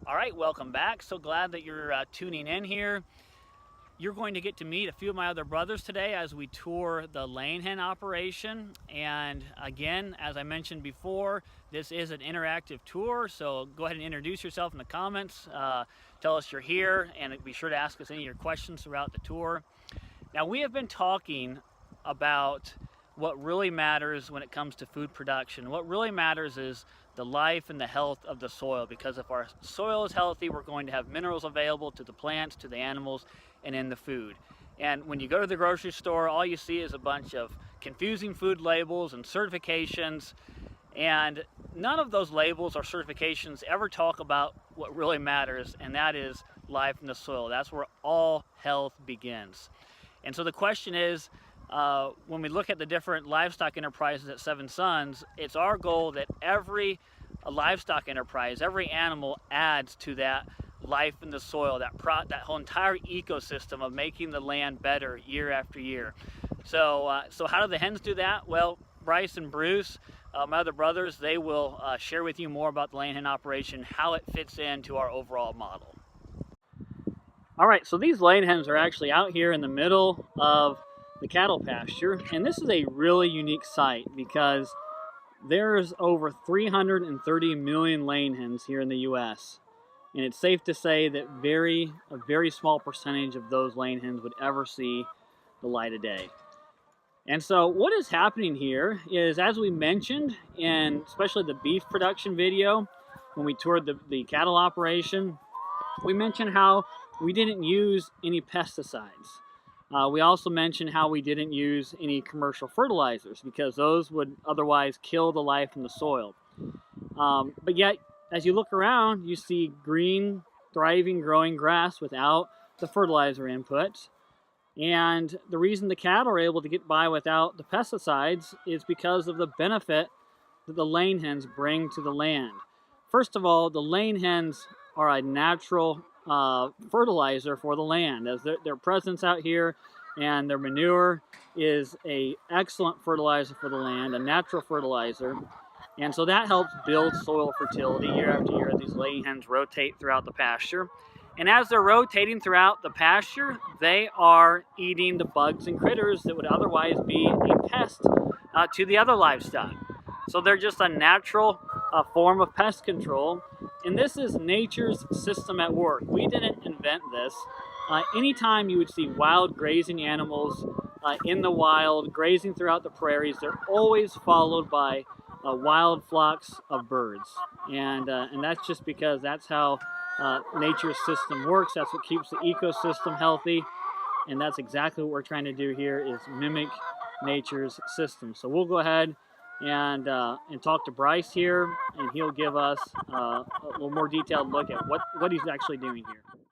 All right, welcome back. So glad that you're tuning in here. You're going to get to meet a few of my other brothers today as we tour the laying hen operation. And again, as I mentioned before, this is an interactive tour, so go ahead and introduce yourself in the comments. Tell us you're here, and be sure to ask us any of your questions throughout the tour. Now, we have been talking about what really matters when it comes to food production. What really matters is the life and the health of the soil, because if our soil is healthy, we're going to have minerals available to the plants, to the animals, and in the food. And when you go to the grocery store, all you see is a bunch of confusing food labels and certifications, and none of those labels or certifications ever talk about what really matters, and that is life in the soil. That's where all health begins. And so the question is, when we look at the different livestock enterprises at Seven Sons, it's our goal that every livestock enterprise, every animal adds to that life in the soil, that whole entire ecosystem of making the land better year after year. So how do the hens do that? Well, Bryce and Bruce, my other brothers, they will share with you more about the laying hen operation, how it fits into our overall model. All right, so these laying hens are actually out here in the middle of the cattle pasture, and this is a really unique site because there's over 330 million laying hens here in the U.S. and it's safe to say that a very small percentage of those laying hens would ever see the light of day. And so what is happening here is, as we mentioned in especially the beef production video when we toured the cattle operation, we mentioned how we didn't use any pesticides. We also mentioned how we didn't use any commercial fertilizers because those would otherwise kill the life in the soil. But yet, as you look around, you see green, thriving, growing grass without the fertilizer inputs. And the reason the cattle are able to get by without the pesticides is because of the benefit that the laying hens bring to the land. First of all, the laying hens are a natural fertilizer for the land, as their presence out here and their manure is an excellent fertilizer for the land, a natural fertilizer. And so that helps build soil fertility year after year as these laying hens rotate throughout the pasture. And as they're rotating throughout the pasture, they are eating the bugs and critters that would otherwise be a pest to the other livestock. So they're just a natural form of pest control. And this is nature's system at work. We didn't invent this. Anytime you would see wild grazing animals in the wild, grazing throughout the prairies, they're always followed by wild flocks of birds. And that's just because that's how nature's system works. That's what keeps the ecosystem healthy. And that's exactly what we're trying to do here, is mimic nature's system. So we'll go ahead and talk to Bryce here, and he'll give us a little more detailed look at what he's actually doing here.